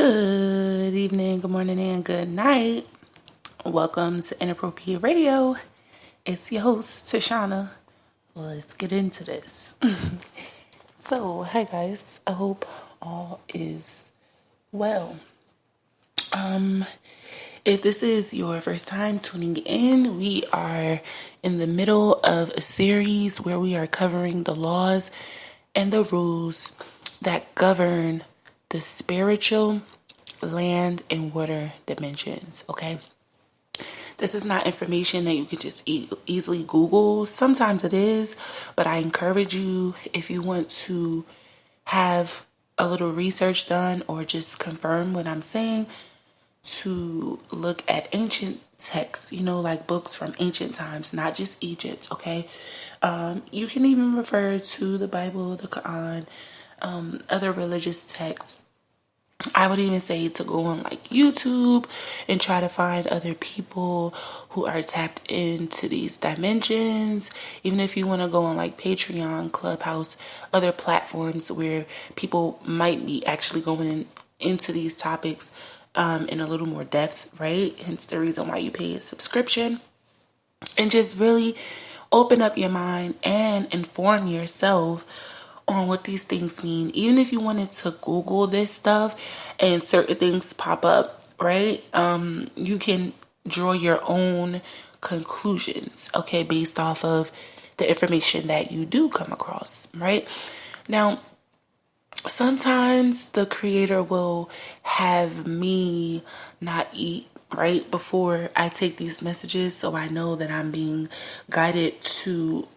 Good evening, good morning, and good night. Welcome to Inappropriate Radio. It's your host, Tashana. Let's get into this. So, hi guys. I hope all is well. If this is your first time tuning in, we are in the middle of a series where we are covering the laws and the rules that govern the spiritual, land, and water dimensions, okay? This is not information that you could just easily Google. Sometimes it is, but I encourage you, if you want to have a little research done or just confirm what I'm saying, to look at ancient texts, like books from ancient times, not just Egypt, okay? You can even refer to the Bible, the Quran, other religious texts. I would even say to go on like YouTube and try to find other people who are tapped into these dimensions. Even if you want to go on like Patreon, Clubhouse, other platforms where people might be actually going into these topics in a little more depth, right? Hence the reason why you pay a subscription. And just really open up your mind and inform yourself on what these things mean. Even if you wanted to Google this stuff and certain things pop up, right? You can draw your own conclusions, okay, based off of the information that you do come across, right? Now, sometimes the creator will have me not eat right before I take these messages, so I know that I'm being guided to,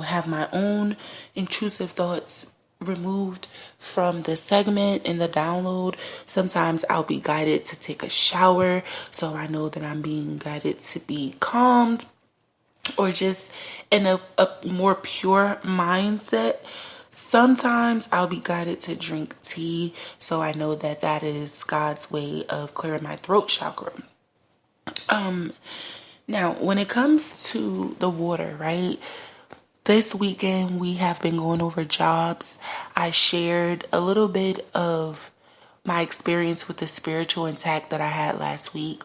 have my own intrusive thoughts removed from the segment and the download. Sometimes I'll be guided to take a shower, so I know that I'm being guided to be calmed or just in a more pure mindset. Sometimes I'll be guided to drink tea, so I know that that is God's way of clearing my throat chakra. Now, when it comes to the water, right? This weekend we have been going over jobs. I shared a little bit of my experience with the spiritual attack that I had last week.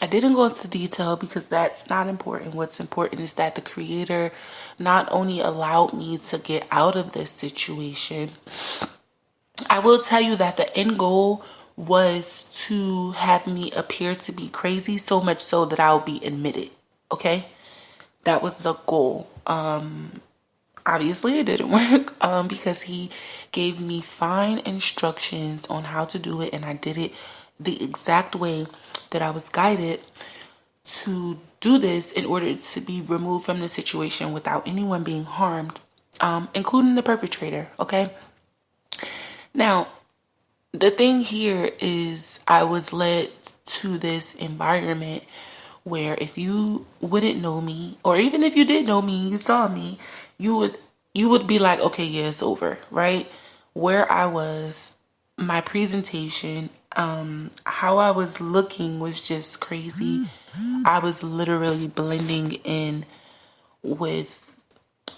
I didn't go into detail because that's not important. What's important is that the creator not only allowed me to get out of this situation, I will tell you that the end goal was to have me appear to be crazy, so much so that I'll be admitted. Okay? That was the goal. Obviously it didn't work because he gave me fine instructions on how to do it, and I did it the exact way that I was guided to do this in order to be removed from the situation without anyone being harmed, including the perpetrator, okay? Now, the thing here is I was led to this environment where if you wouldn't know me, or even if you did know me, you saw me, you would be like, okay, yeah, it's over, right? Where I was, my presentation, how I was looking was just crazy. I was literally blending in with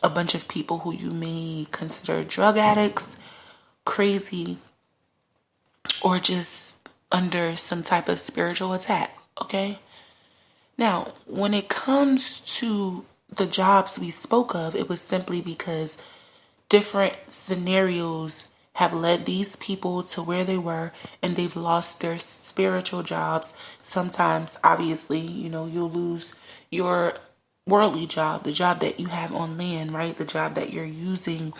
a bunch of people who you may consider drug addicts, crazy, or just under some type of spiritual attack, okay? Now, when it comes to the jobs we spoke of, it was simply because different scenarios have led these people to where they were, and they've lost their spiritual jobs. Sometimes, obviously, you'll lose your worldly job, the job that you have on land, right? The job that you're using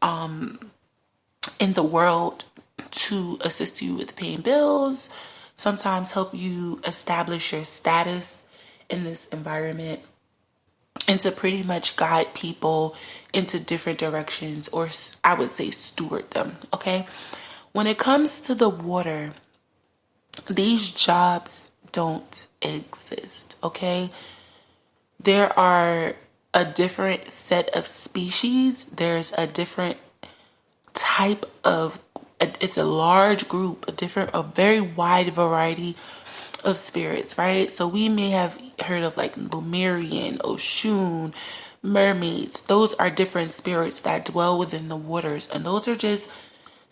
in the world to assist you with paying bills, sometimes help you establish your status in this environment, and to pretty much guide people into different directions, or I would say steward them, okay? When it comes to the water, these jobs don't exist, okay? There are a different set of species. There's a different type of, it's a large group, a very wide variety of spirits, right? So we may have heard of like Lemurian, Oshun, mermaids. Those are different spirits that dwell within the waters, and those are just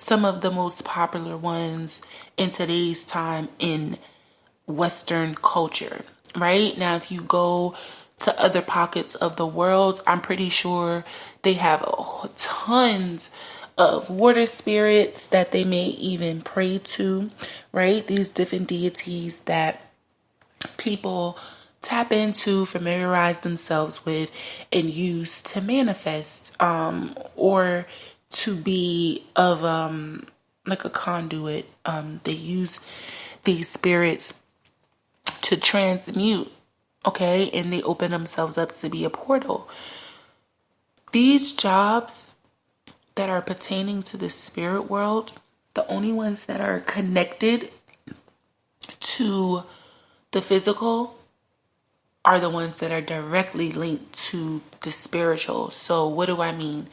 some of the most popular ones in today's time in Western culture, right? Now, if you go to other pockets of the world, I'm pretty sure they have tons of water spirits that they may even pray to, right? These different deities that people tap into, familiarize themselves with, and use to manifest, or to be of like a conduit. They use these spirits to transmute, okay, and they open themselves up to be a portal. These jobs that are pertaining to the spirit world, the only ones that are connected to the physical are the ones that are directly linked to the spiritual. So what do I mean?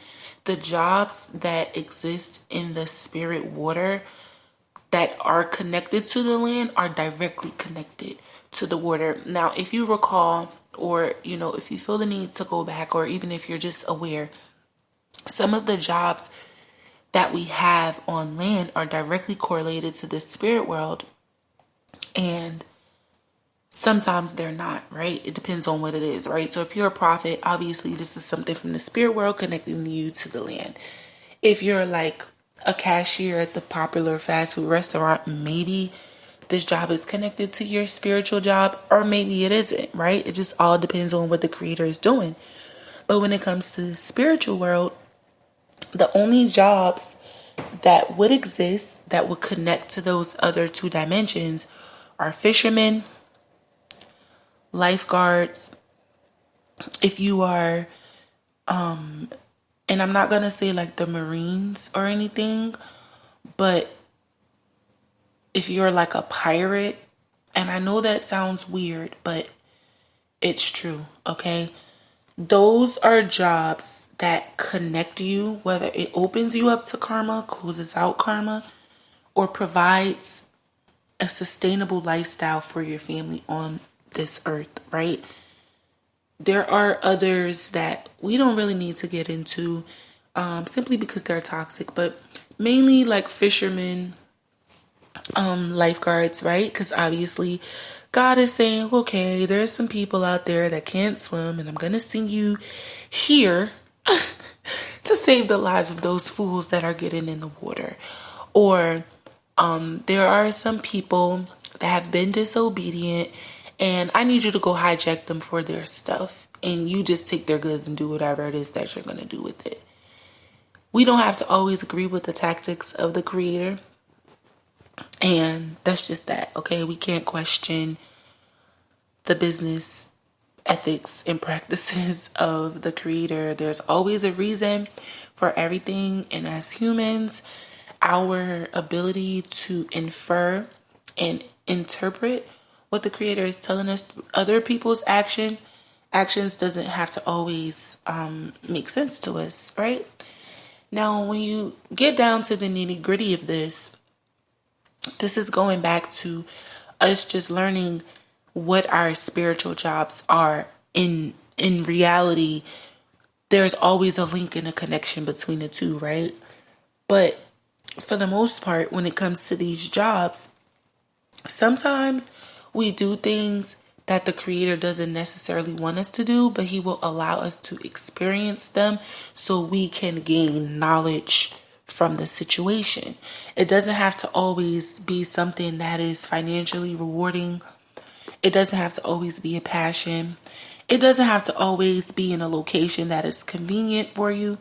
The jobs that exist in the spirit water that are connected to the land are directly connected to the water. Now, if you recall, or, if you feel the need to go back, or even if you're just aware, some of the jobs that we have on land are directly correlated to the spirit world, and sometimes they're not, right? It depends on what it is, right? So if you're a prophet, obviously this is something from the spirit world connecting you to the land. If you're like a cashier at the popular fast food restaurant, maybe this job is connected to your spiritual job, or maybe it isn't, right? It just all depends on what the creator is doing. But when it comes to the spiritual world, the only jobs that would exist that would connect to those other two dimensions are fishermen, lifeguards. If you are, and I'm not going to say like the Marines or anything, but if you're like a pirate, and I know that sounds weird, but it's true, okay? Those are jobs that connect you, whether it opens you up to karma, closes out karma, or provides a sustainable lifestyle for your family on this earth, right? There are others that we don't really need to get into, simply because they're toxic, but mainly like fishermen, lifeguards, right? Because obviously God is saying, okay, there's some people out there that can't swim, and I'm going to send you here to save the lives of those fools that are getting in the water. Or there are some people that have been disobedient, and I need you to go hijack them for their stuff, and you just take their goods and do whatever it is that you're going to do with it. We don't have to always agree with the tactics of the creator. And that's just that, okay? We can't question the business ethics and practices of the creator. There's always a reason for everything. And as humans, our ability to infer and interpret what the creator is telling us through other people's actions doesn't have to always make sense to us, right? Now, when you get down to the nitty gritty of this is going back to us just learning what our spiritual jobs are. In reality, there's always a link and a connection between the two, right? But for the most part, when it comes to these jobs, sometimes we do things that the creator doesn't necessarily want us to do, but he will allow us to experience them so we can gain knowledge from the situation. It doesn't have to always be something that is financially rewarding. It doesn't have to always be a passion. It doesn't have to always be in a location that is convenient for you.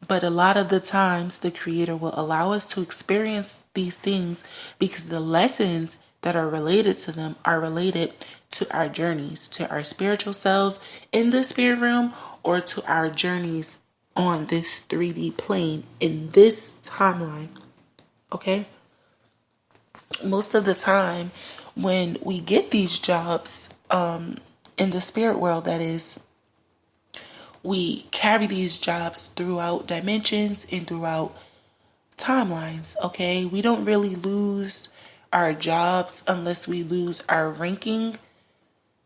But a lot of the times, the creator will allow us to experience these things because the lessons that are related to them are related to our journeys, to our spiritual selves in the spirit realm, or to our journeys on this 3D plane in this timeline. Okay? Most of the time when we get these jobs in the spirit world, that is, we carry these jobs throughout dimensions and throughout timelines. Okay? We don't really lose our jobs unless we lose our ranking.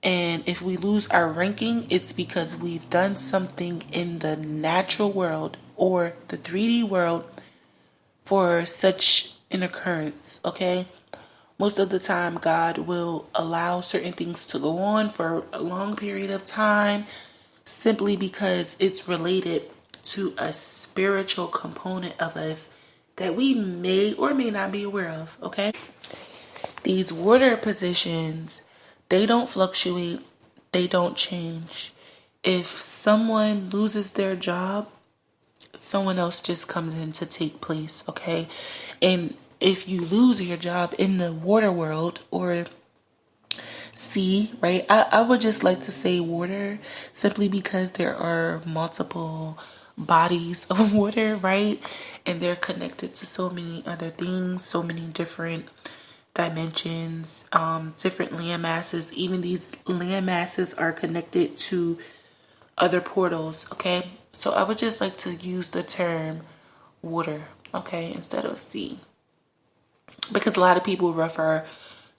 And if we lose our ranking, it's because we've done something in the natural world or the 3D world for such an occurrence, okay? Most of the time, God will allow certain things to go on for a long period of time simply because it's related to a spiritual component of us that we may or may not be aware of, okay? These water positions, they don't fluctuate, they don't change. If someone loses their job, someone else just comes in to take place, okay? And if you lose your job in the water world or sea, right? I would just like to say water simply because there are multiple bodies of water, right? And they're connected to so many other things, so many different dimensions, different land masses. Even these land masses are connected to other portals, okay? So I would just like to use the term water, okay, instead of sea. Because a lot of people refer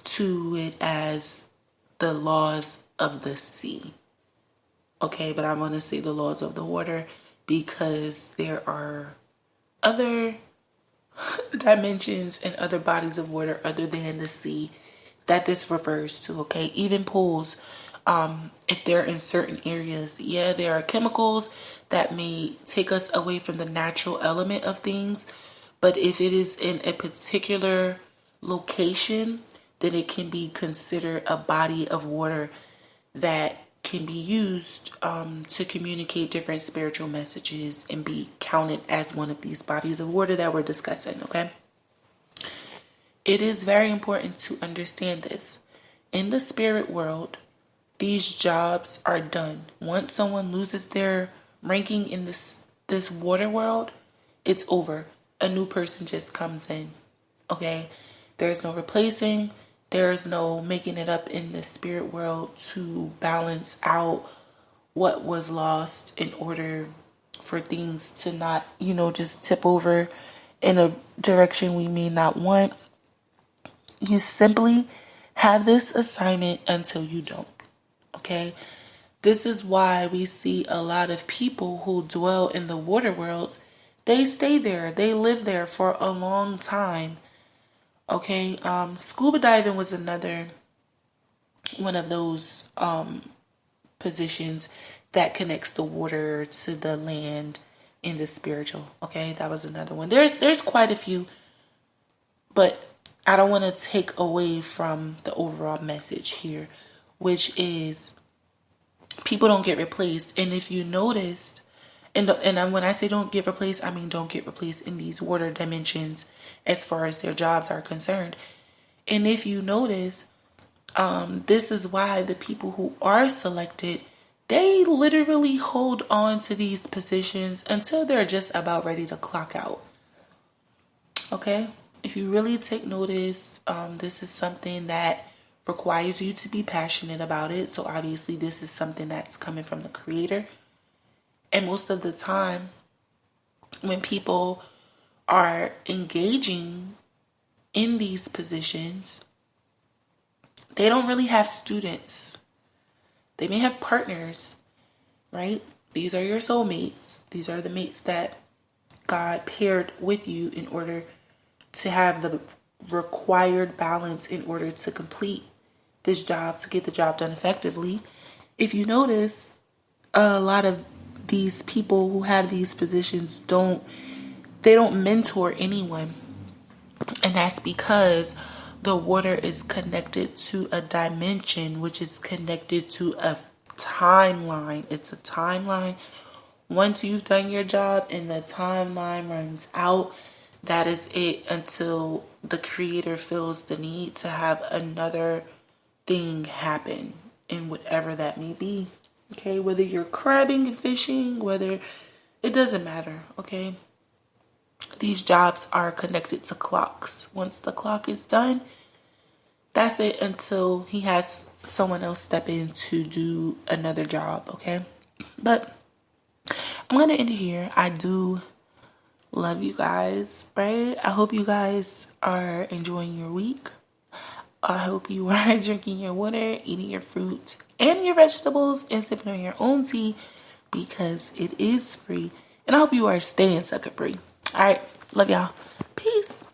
to it as the laws of the sea, okay? But I want to say the laws of the water because there are other dimensions and other bodies of water other than the sea that this refers to, okay? Even pools, if they're in certain areas, yeah, there are chemicals that may take us away from the natural element of things, but if it is in a particular location, then it can be considered a body of water that can be used to communicate different spiritual messages and be counted as one of these bodies of water that we're discussing, okay? It is very important to understand this. In the spirit world, these jobs are done. Once someone loses their ranking in this water world, it's over. A new person just comes in, okay? There's no replacing. There's no making it up in the spirit world to balance out what was lost in order for things to not, just tip over in a direction we may not want. You simply have this assignment until you don't, okay? This is why we see a lot of people who dwell in the water worlds. They stay there. They live there for a long time. Okay, scuba diving was another one of those positions that connects the water to the land in the spiritual. Okay, that was another one. There's quite a few, but I don't want to take away from the overall message here, which is people don't get replaced. And if you noticed, and when I say don't get replaced, I mean don't get replaced in these water dimensions as far as their jobs are concerned. And if you notice, this is why the people who are selected, they literally hold on to these positions until they're just about ready to clock out. Okay? If you really take notice, this is something that requires you to be passionate about it. So obviously this is something that's coming from the Creator. And most of the time, when people are engaging in these positions, they don't really have students. They may have partners, right? These are your soulmates. These are the mates that God paired with you in order to have the required balance in order to complete this job, to get the job done effectively. If you notice, a lot of these people who have these positions don't mentor anyone. And that's because the water is connected to a dimension, which is connected to a timeline. It's a timeline. Once you've done your job and the timeline runs out, that is it until the Creator feels the need to have another thing happen, in whatever that may be. Okay, whether you're crabbing and fishing, it doesn't matter, okay? These jobs are connected to clocks. Once the clock is done, that's it until he has someone else step in to do another job, okay? But I'm going to end it here. I do love you guys, right? I hope you guys are enjoying your week. I hope you are drinking your water, eating your fruit and your vegetables, and sipping on your own tea because it is free. And I hope you are staying sucker free. All right. Love y'all. Peace.